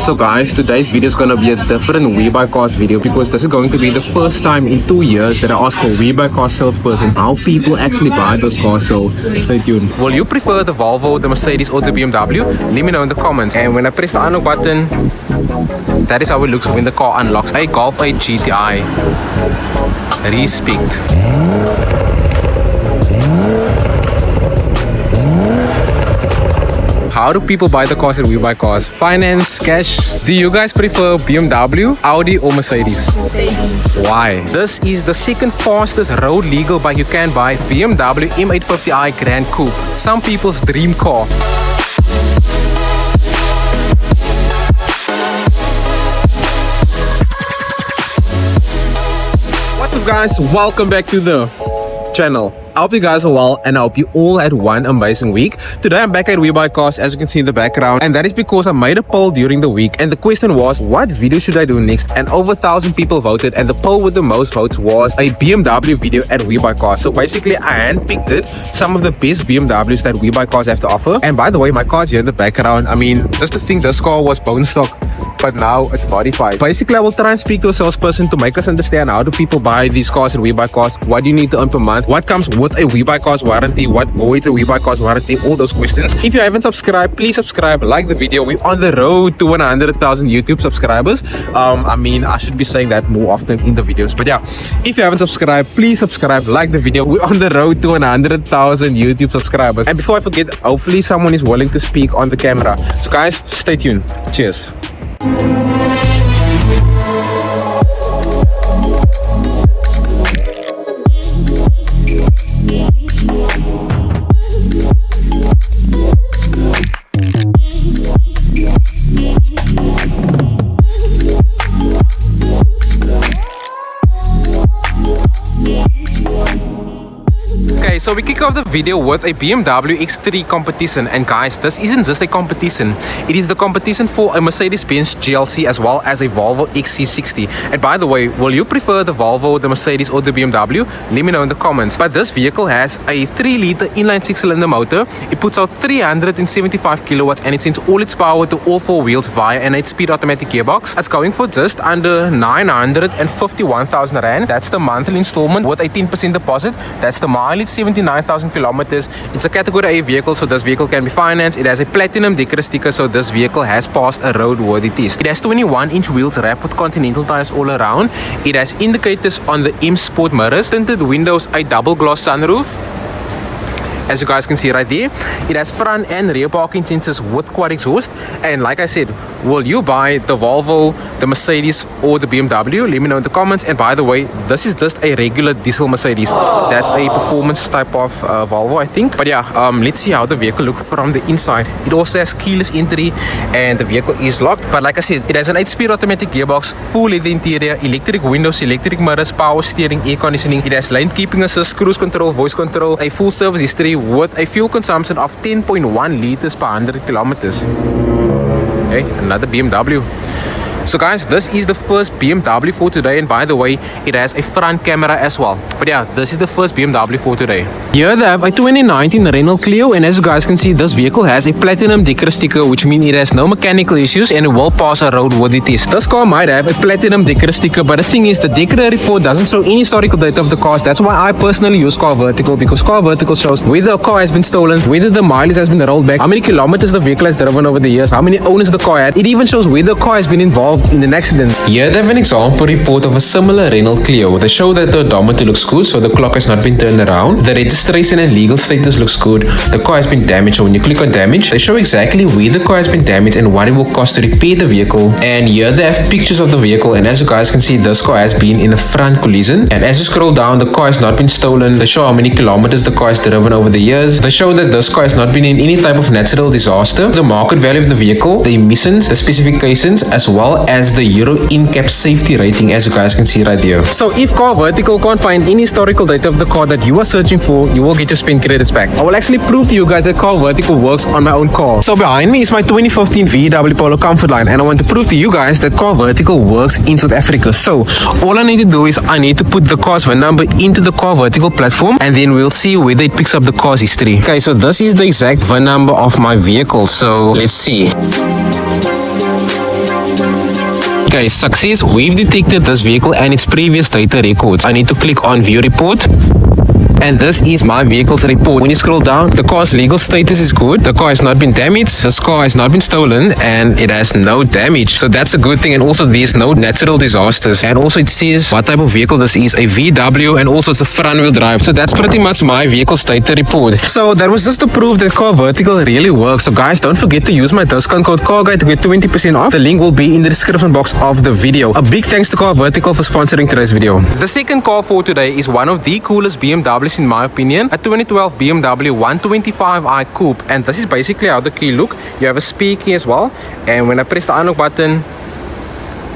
So guys, today's video is going to be a different Webuycars video because this is going to be the first time in 2 years that I ask a Webuycars salesperson how people actually buy those cars, so stay tuned. Will you prefer the Volvo, the Mercedes or the BMW? Let me know in the comments. And when I press the unlock button, that is how it looks when the car unlocks. A Golf 8 GTI. Respect. How do people buy the cars at Webuycars? Finance, cash? Do you guys prefer BMW, Audi or Mercedes? Mercedes. Why? This is the second fastest road legal bike you can buy, BMW M850i Grand Coupe. Some people's dream car. What's up guys? Welcome back to the channel. I hope you guys are well and I hope you all had one amazing week. Today I'm back at Webuycars, as you can see in the background, and that is because I made a poll during the week and the question was, what video should I do next? And over 1,000 people voted and the poll with the most votes was a BMW video at Webuycars. So basically I handpicked it, some of the best BMWs that Webuycars have to offer. And by the way, my car's here in the background. I mean, just to think this car was bone stock, but now it's modified. Basically I will try and speak to a salesperson to make us understand how do people buy these cars at Webuycars, what do you need to earn per month, what comes with a Webuycars warranty, what voids a Webuycars warranty, all those questions. If you haven't subscribed, please subscribe, like the video. We're on the road to 100,000 YouTube subscribers. I mean, I should be saying that more often in the videos, but yeah, if you haven't subscribed, please subscribe, like the video. We're on the road to 100,000 YouTube subscribers. And before I forget, hopefully someone is willing to speak on the camera. So guys, stay tuned. Cheers. So we kick off the video with a BMW X3 competition, and guys, this isn't just a competition, it is the competition for a Mercedes-Benz GLC as well as a Volvo XC60. And by the way, will you prefer the Volvo, the Mercedes or the BMW? Let me know in the comments. But this vehicle has a 3-liter inline 6-cylinder motor. It puts out 375 kilowatts and it sends all its power to all 4 wheels via an 8-speed automatic gearbox. It's going for just under 951,000 Rand. That's the monthly installment with a 10% deposit. That's the mileage, 79,000 kilometers. It's a category A vehicle, so this vehicle can be financed. It has a platinum Decker sticker, so this vehicle has passed a roadworthy test. It has 21-inch wheels wrapped with Continental tires all around. It has indicators on the M Sport mirrors, tinted windows, a double glass sunroof, as you guys can see right there. It has front and rear parking sensors with quad exhaust. And like I said, will you buy the Volvo, the Mercedes or the BMW? Let me know in the comments. And by the way, this is just a regular diesel Mercedes. That's a performance type of Volvo, I think. But yeah, let's see how the vehicle looks from the inside. It also has keyless entry and the vehicle is locked. But like I said, it has an 8-speed automatic gearbox, full leather interior, electric windows, electric mirrors, power steering, air conditioning. It has lane keeping assist, cruise control, voice control, a full service history with a fuel consumption of 10.1 liters per 100 kilometers. Okay, another BMW. So guys, this is the first BMW for today, and by the way, it has a front camera as well. But yeah, this is the first BMW for today. Here they have a 2019 Renault Clio, and as you guys can see, this vehicle has a platinum Decker sticker, which means it has no mechanical issues and it will pass a roadworthy test. This car might have a platinum Decker sticker, but the thing is, the Decker report doesn't show any historical data of the cars. That's why I personally use Carvertical, because Carvertical shows whether a car has been stolen, whether the mileage has been rolled back, how many kilometers the vehicle has driven over the years, how many owners the car had. It even shows whether the car has been involved in an accident. Here they have an example report of a similar Renault Clio. They show that the odometer looks good, so the clock has not been turned around. The registration and legal status looks good. The car has been damaged, so when you click on damage, they show exactly where the car has been damaged and what it will cost to repair the vehicle. And here they have pictures of the vehicle, and as you guys can see, this car has been in a front collision. And as you scroll down, the car has not been stolen. They show how many kilometers the car has driven over the years. They show that this car has not been in any type of natural disaster. The market value of the vehicle, the emissions, the specifications, as well as the Euro NCAP safety rating, as you guys can see right here. So if Carvertical can't find any historical data of the car that you are searching for, you will get your spend credits back. I will actually prove to you guys that Carvertical works on my own car. So behind me is my 2015 VW Polo Comfort Line, and I want to prove to you guys that Carvertical works in South Africa. So all I need to do is I need to put the car's VIN number into the Carvertical platform, and then we'll see whether it picks up the car's history. Okay, so this is the exact VIN number of my vehicle. So let's see. Okay, success. We've detected this vehicle and its previous data records. I need to click on view report. And this is my vehicle's report. When you scroll down, the car's legal status is good. The car has not been damaged. This car has not been stolen and it has no damage. So that's a good thing. And also there's no natural disasters. And also it says what type of vehicle this is, a VW, and also it's a front wheel drive. So that's pretty much my vehicle's data report. So that was just to prove that Carvertical really works. So guys, don't forget to use my discount code CARGUY to get 20% off. The link will be in the description box of the video. A big thanks to Carvertical for sponsoring today's video. The second car for today is one of the coolest BMWs in my opinion, a 2012 BMW 125i Coupe, and this is basically how the key look. You have a spare key as well, and when I press the unlock button,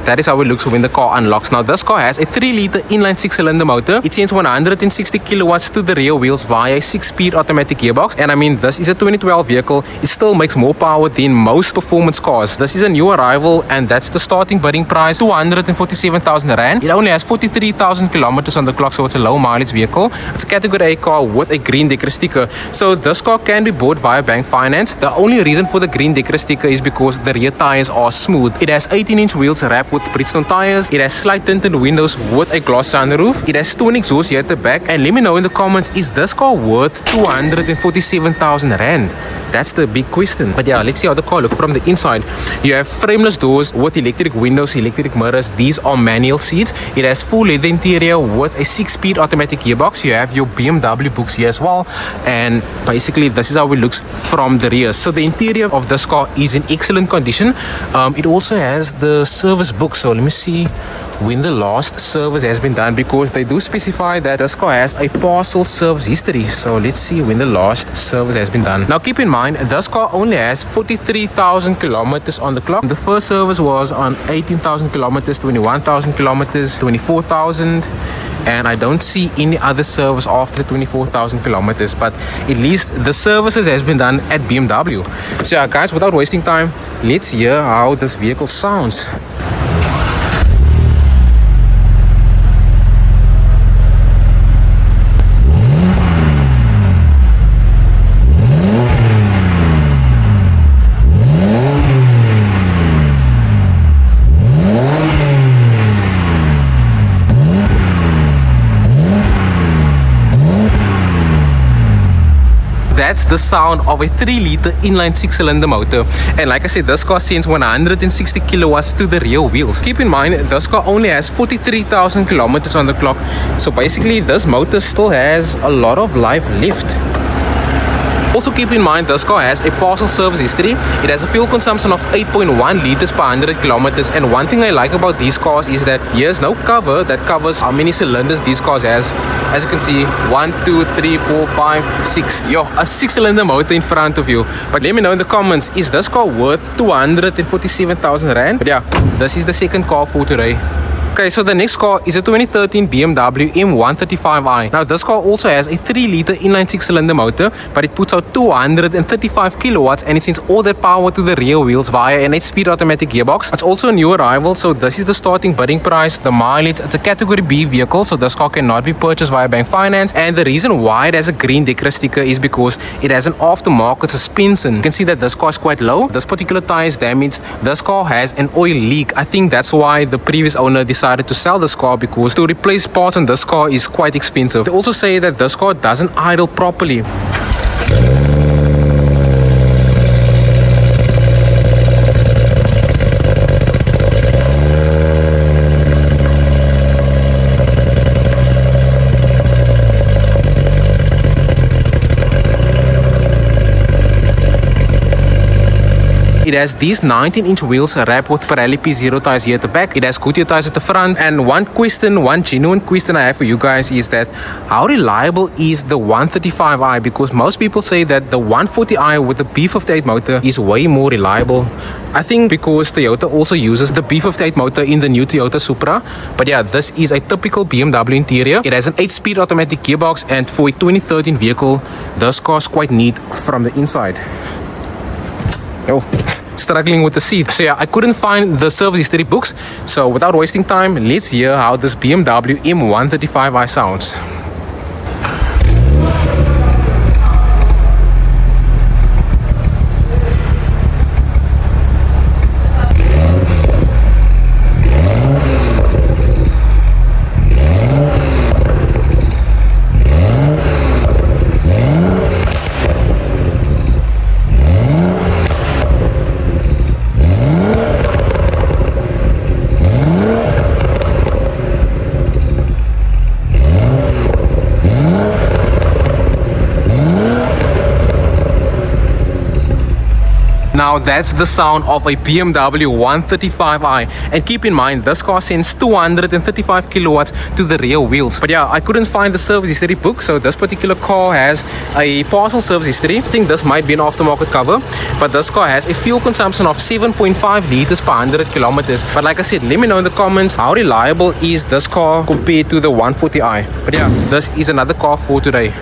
that is how it looks when the car unlocks. Now this car has a 3-liter inline 6-cylinder motor. It sends 160 kilowatts to the rear wheels via a 6-speed automatic gearbox. And I mean, this is a 2012 vehicle. It still makes more power than most performance cars. This is a new arrival, and that's the starting bidding price, 247,000 Rand. It only has 43,000 kilometers on the clock, so it's a low mileage vehicle. It's a category A car with a green decker sticker. So this car can be bought via bank finance. The only reason for the green decker sticker is because the rear tires are smooth. It has 18-inch wheels wrapped with Bridgestone tires. It has slight tinted windows with a glass sunroof. It has twin exhaust here at the back. And let me know in the comments, is this car worth 247,000 Rand? That's the big question. But yeah, let's see how the car looks from the inside. You have frameless doors with electric windows, electric mirrors. These are manual seats. It has full leather interior with a 6-speed automatic gearbox. You have your BMW books here as well. And basically, this is how it looks from the rear. So the interior of this car is in excellent condition. It also has the service book. So let me see when the last service has been done, because they do specify that this car has a partial service history. So let's see when the last service has been done. Now keep in mind, this car only has 43,000 kilometers on the clock. The first service was on 18,000 kilometers, 21,000 kilometers, 24,000, and I don't see any other service after 24,000 kilometers, but at least the services has been done at BMW. So yeah, guys, without wasting time, let's hear how this vehicle sounds. That's the sound of a 3-liter inline 6-cylinder motor. And like I said, this car sends 160 kilowatts to the rear wheels. Keep in mind, this car only has 43,000 kilometers on the clock. So basically, this motor still has a lot of life left. Also keep in mind, this car has a partial service history. It has a fuel consumption of 8.1 liters per 100 kilometers. And one thing I like about these cars is that here's no cover that covers how many cylinders these cars has. As you can see, 1, 2, 3, 4, 5, 6. Yo, a 6-cylinder motor in front of you. But let me know in the comments, is this car worth 247,000 Rand? But yeah, this is the second car for today. Okay, so the next car is a 2013 BMW M135i. Now this car also has a 3-liter inline 6-cylinder motor, but it puts out 235 kilowatts and it sends all that power to the rear wheels via an 8-speed automatic gearbox. It's also a new arrival, so this is the starting bidding price. The mileage, it's a category B vehicle, so this car cannot be purchased via bank finance. And the reason why it has a green decker sticker is because it has an aftermarket suspension. You can see that this car is quite low. This particular tire is damaged. This car has an oil leak. I think that's why the previous owner decided to sell this car, because to replace parts on this car is quite expensive. They also say that this car doesn't idle properly. It has these 19-inch wheels wrapped with Pirelli P0 tires here at the back. It has Goodyear tires at the front. And one genuine question I have for you guys is that how reliable is the 135i? Because most people say that the 140i with the B58 motor is way more reliable. I think because Toyota also uses the B58 motor in the new Toyota Supra. But yeah, this is a typical BMW interior. It has an 8-speed automatic gearbox, and for a 2013 vehicle, this car is quite neat from the inside. Oh, struggling with the seat. So yeah, I couldn't find the service history books. So without wasting time, let's hear how this BMW M135i sounds. Now that's the sound of a BMW 135i, and keep in mind this car sends 235 kilowatts to the rear wheels. But yeah, I couldn't find the service history book, so this particular car has a partial service history. I think this might be an aftermarket cover, but this car has a fuel consumption of 7.5 liters per 100 kilometers. But like I said, let me know in the comments how reliable is this car compared to the 140i. But yeah, this is another car for today.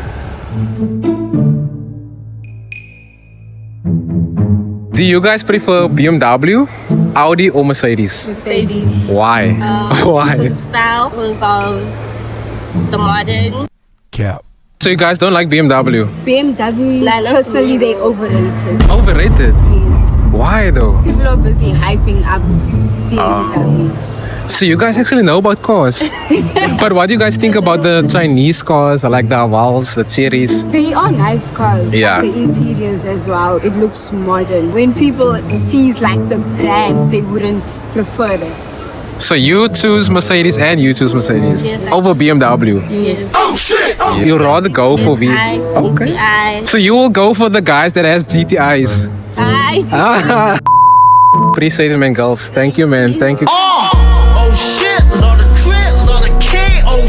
Do you guys prefer BMW, Audi or Mercedes? Mercedes. Why? Why? The style was the modern. Cap. So you guys don't like BMW? BMWs, personally, they overrated. Overrated? Yes. Why though? People are busy hyping up BMWs. So you guys actually know about cars. But what do you guys think about the Chinese cars, like the Havals, the Cherries? They are nice cars. Yeah. Like the interiors as well. It looks modern. When people sees like the brand, they wouldn't prefer it. So you choose Mercedes and you choose Mercedes Yes. over BMW? Yes. Oh shit! You'd rather go for V? Okay. GTI. So you will go for the guys that has GTIs? Bye. Appreciate it, man, girls. Thank you, man. Thank you. Oh shit! Lot of crit, lot of K. Oh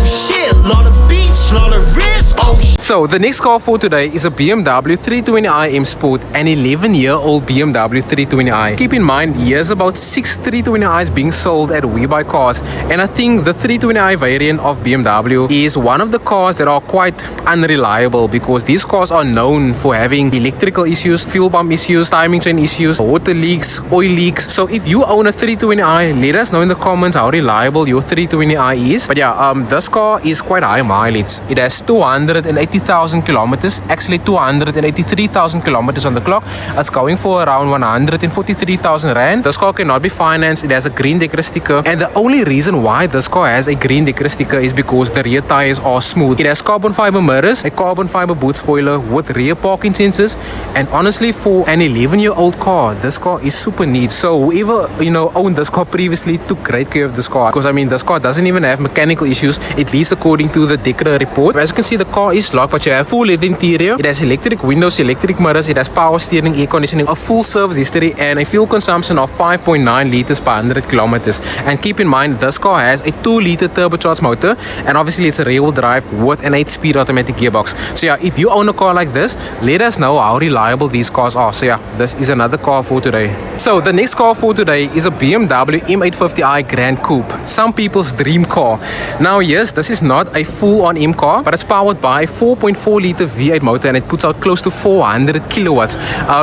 shit! Lot of beach, lot of risk. Oh shit! So the next car for today is a BMW 320i M Sport, an 11-year-old BMW 320i. Keep in mind, here's about 6 320i's being sold at Webuycars, and I think the 320i variant of BMW is one of the cars that are quite unreliable because these cars are known for having electrical issues, fuel pump issues, timing chain issues, water leaks, oil leaks. So if you own a 320i, let us know in the comments how reliable your 320i is. But yeah, this car is quite high mileage. It has 280,000 kilometers, actually 283,000 kilometers on the clock. It's going for around 143,000 rand. This car cannot be financed. It has a green decker sticker, and the only reason why this car has a green decker sticker is because the rear tires are smooth. It has carbon fiber mirrors, a carbon fiber boot spoiler with rear parking sensors, and honestly, for an 11-year-old car, this car is super neat. So whoever owned this car previously took great care of this car, because I mean this car doesn't even have mechanical issues, at least according to the Decker report. As you can see, the car is locked, but you have full leather interior. It has electric windows, electric mirrors, it has power steering, air conditioning, a full service history, and a fuel consumption of 5.9 liters per 100 kilometers. And keep in mind, this car has a 2-liter turbocharged motor, and obviously it's a rear-wheel drive with an 8-speed automatic gearbox. So yeah, if you own a car like this, let us know how reliable these cars are. So yeah, this is another car for today. So the next car for today is a BMW M850i Grand Coupe, some people's dream car. Now yes, this is not a full-on M car, but it's powered by a 4.4 liter V8 motor, and it puts out close to 400 kilowatts.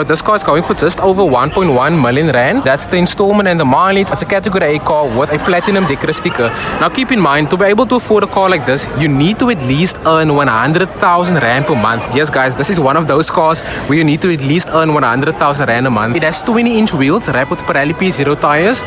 This car is going for just over 1.1 million rand. That's the installment and the mileage. It's a category A car with a platinum decker sticker. Now keep in mind, to be able to afford a car like this, you need to at least earn 100,000 rand per month. Yes guys, this is one of those cars where you need to at least earn 100,000 rand a month. It has 20-inch wheels wrapped with Pirelli P0 tires.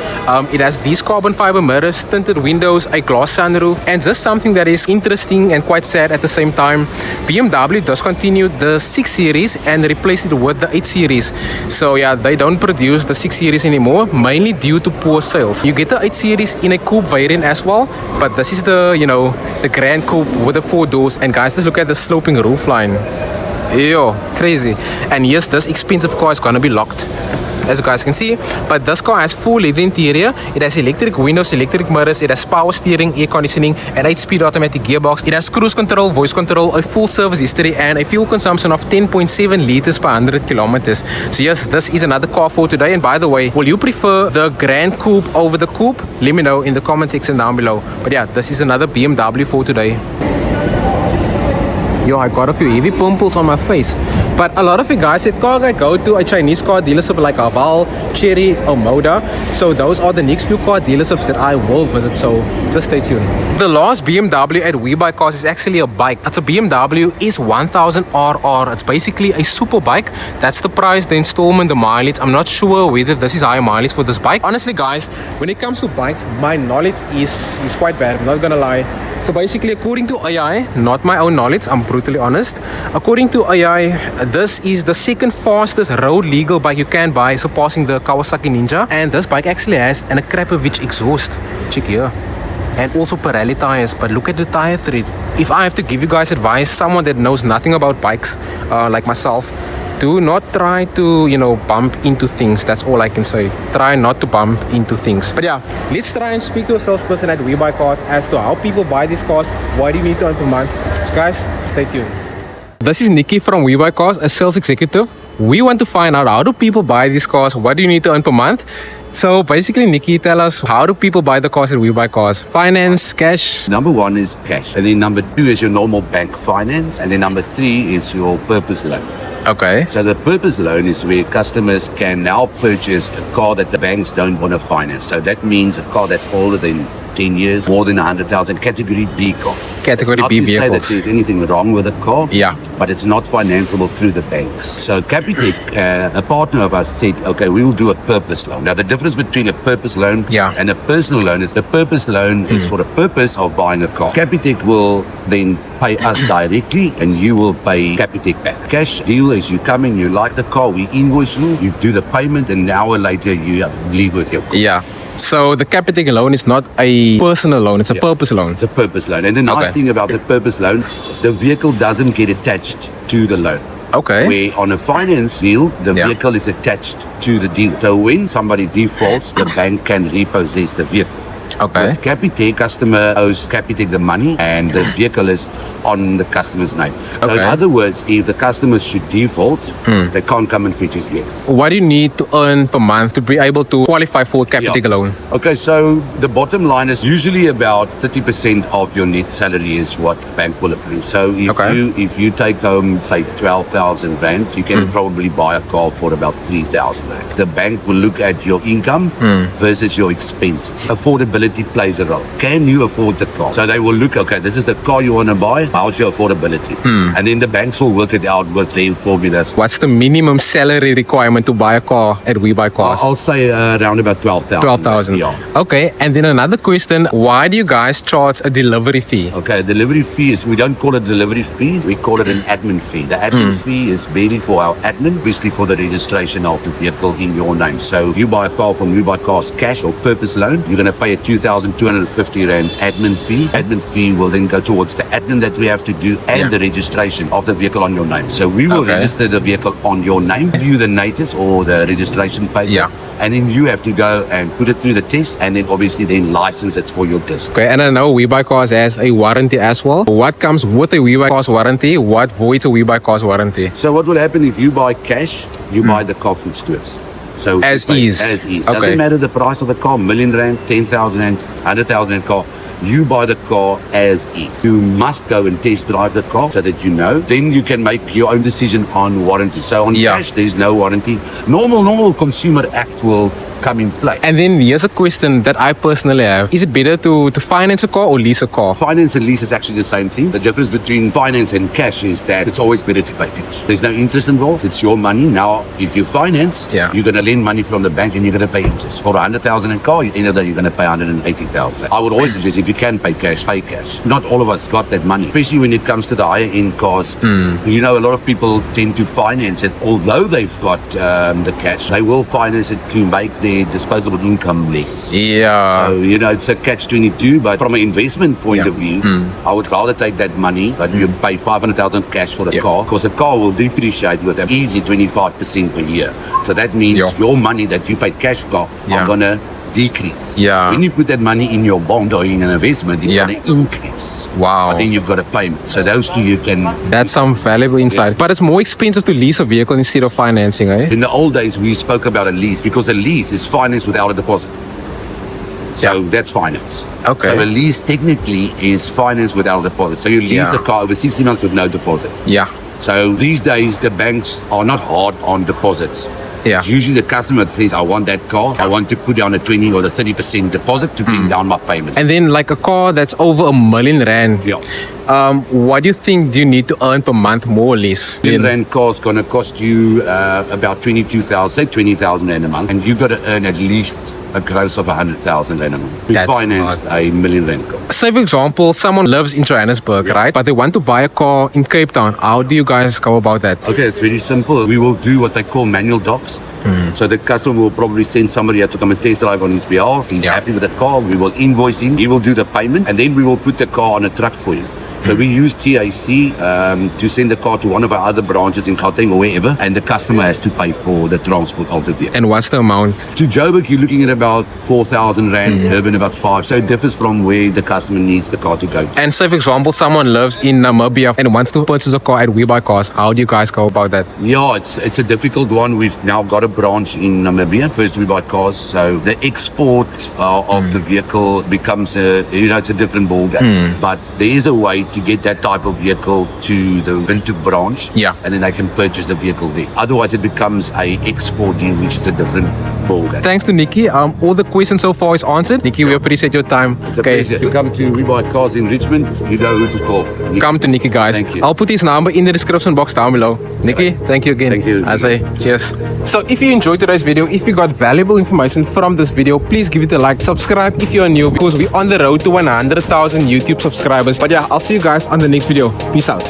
It has these carbon fiber mirrors, tinted windows, a glass sunroof, and just something that is interesting and quite sad at the same time, BMW does continue the 6 Series and replace it with the 8 Series. So yeah, they don't produce the 6 Series anymore, mainly due to poor sales. You get the 8 Series in a coupe variant as well, but this is the the Grand Coupe with the 4 doors. And guys, just look at the sloping roofline. Yo, crazy. And yes, this expensive car is gonna be locked, as you guys can see, but this car has full leather interior. It has electric windows, electric mirrors, it has power steering, air conditioning, an 8-speed automatic gearbox. It has cruise control, voice control, a full service history, and a fuel consumption of 10.7 liters per 100 kilometers. So yes, this is another car for today. And by the way, will you prefer the Grand Coupe over the Coupe? Let me know in the comment section down below. But yeah, this is another BMW for today. Yo, I got a few heavy pimples on my face. But a lot of you guys said, go to a Chinese car dealership like Haval, Cherry, or Moda. So those are the next few car dealerships that I will visit. So just stay tuned. The last BMW at Webuycars is actually a bike. It's a BMW S1000 RR. It's basically a super bike. That's the price, the installment, the mileage. I'm not sure whether this is high mileage for this bike. Honestly, guys, when it comes to bikes, my knowledge is quite bad. I'm not gonna lie. So basically, according to AI, not my own knowledge, I'm brutally honest. According to AI, this is the second fastest road legal bike you can buy, surpassing the Kawasaki Ninja. And this bike actually has an Akrapovic exhaust. Check here. And also Pirelli tires, but look at the tire tread. If I have to give you guys advice, someone that knows nothing about bikes, like myself, Do not try to, bump into things. That's all I can say. Try not to bump into things. But yeah, let's try and speak to a salesperson at Webuycars as to how people buy these cars. Why do you need to earn per month? So guys, stay tuned. This is Nicky from Webuycars, a sales executive. We want to find out, how do people buy these cars? What do you need to earn per month? So basically, Nicky, tell us, how do people buy the cars at Webuycars? Finance, cash? Number 1 is cash. And then number 2 is your normal bank finance. And then number 3 is your purpose loan. Okay. So the purpose loan is where customers can now purchase a car that the banks don't want to finance. So that means a car that's older than 10 years, more than 100,000, category B car. Category it's B not to say that vehicles. there's anything wrong with the car, Yeah. but it's not financeable through the banks. So Capitec, a partner of ours, said, okay, we will do a purpose loan. Now the difference between a purpose loan and a personal loan is the purpose loan is for the purpose of buying a car. Capitec will then pay us directly and you will pay Capitec back. Cash deal is you come in, you like the car, we invoice you, you do the payment, and an hour later you leave with your car. Yeah. So the Capitec loan is not a personal loan, it's a purpose loan. It's a purpose loan. And the nice thing about the purpose loan, the vehicle doesn't get attached to the loan. Okay. Where on a finance deal, the vehicle is attached to the deal. So when somebody defaults, the bank can repossess the vehicle. Okay. With Capitec, customer owes Capitec the money and the vehicle is on the customer's name. So in other words, if the customer should default, they can't come and fetch his vehicle. What do you need to earn per month to be able to qualify for a Capitec loan? Okay, so the bottom line is usually about 30% of your net salary is what the bank will approve. So if you take home, say, 12,000 rand, you can probably buy a car for about 3,000 rand. The bank will look at your income versus your expenses. Affordability plays a role. Can you afford the car? So they will look, okay, this is the car you want to buy. How's your affordability? And then the banks will work it out with their formulas. What's the minimum salary requirement to buy a car at Webuycars? I'll say around about 12,000. 12,000. Yeah. Okay, and then another question, why do you guys charge a delivery fee? Okay, delivery fee is, we don't call it delivery fee, we call it an admin fee. The admin fee is barely for our admin, obviously for the registration of the vehicle in your name. So if you buy a car from Webuycars cash or purpose loan, you're going to pay a 2,250 rand admin fee. Admin fee will then go towards the admin that we have to do and the registration of the vehicle on your name. So we will register the vehicle on your name, give you the notice or the registration paper, and then you have to go and put it through the test and then obviously then license it for your disc. Okay, and I know Webuycars has a warranty as well. What comes with a Webuycars warranty? What voids a Webuycars warranty? So what will happen if you buy cash, you buy the car food stewards. So as is. Doesn't matter the price of the car, R1 million, 10,000 rand, 100,000 rand car. You buy the car as is. You must go and test drive the car so that you know. Then you can make your own decision on warranty. So on cash, there's no warranty. Normal Consumer Act will come in play. And then here's a question that I personally have. Is it better to finance a car or lease a car? Finance and lease is actually the same thing. The difference between finance and cash is that it's always better to pay cash. There's no interest involved. It's your money. Now, if you finance, you're going to lend money from the bank and you're going to pay interest. For 100,000 in car, you're going to pay 180,000. I would always suggest if you can pay cash, pay cash. Not all of us got that money, especially when it comes to the higher end cars. You know, a lot of people tend to finance it. Although they've got the cash, they will finance it to make their disposable income less. Yeah. So, you know, it's a catch-22, but from an investment point of view, I would rather take that money, but you pay 500,000 cash for the car, because the car will depreciate with an easy 25% per year. So that means your money that you paid cash for are going to decrease. When you put that money in your bond or in an investment, it's going to increase. Wow. But then you've got a payment. So those two you can... That's some valuable insight. But it's more expensive to lease a vehicle instead of financing, eh? In the old days, we spoke about a lease because a lease is finance without a deposit. So that's finance. Okay. So a lease technically is finance without a deposit. So you lease a car over 60 months with no deposit. So these days, the banks are not hard on deposits. It's usually the customer that says, I want that car. I want to put down a 20 or the 30% deposit to bring down my payment. And then like a car that's over R1 million. What do you think do you need to earn per month, more or less? R1 million car is going to cost you about 22,000, say 20,000 rand a month. And you've got to earn at least a gross of 100,000 rand a month to finance a R1 million car. Say for example, someone lives in Johannesburg, right? But they want to buy a car in Cape Town. How do you guys go about that? Okay, it's very simple. We will do what they call manual docs. So the customer will probably send somebody out to come and test drive on his behalf. He's happy with the car. We will invoice him. He will do the payment. And then we will put the car on a truck for you. So we use TAC to send the car to one of our other branches in Gauteng or wherever, and the customer has to pay for the transport of the vehicle. And what's the amount? To Joburg, you're looking at about 4,000 Rand, Durban about 5. So it differs from where the customer needs the car to go. And say, for example, someone lives in Namibia and wants to purchase a car at Webuycars. How do you guys go about that? Yeah, it's a difficult one. We've now got a branch in Namibia. First we buy cars, so the export of the vehicle becomes it's a different ballgame. But there is a way to get that type of vehicle to the Windhoek branch, and then they can purchase the vehicle there. Otherwise, it becomes a export deal, which is a different ballgame. Thanks to Nicky. All the questions so far is answered. Nicky, we appreciate your time. It's a pleasure. To come to Webuycars in Richmond, you know who to call. Nicky. Come to Nicky, guys. Thank you. I'll put his number in the description box down below. Nicky, thank you again. Thank you. I say cheers. So if you enjoyed today's video, if you got valuable information from this video, please give it a like. Subscribe if you're new, because we're on the road to 100,000 YouTube subscribers. But yeah, I'll see you guys on the next video. Peace out.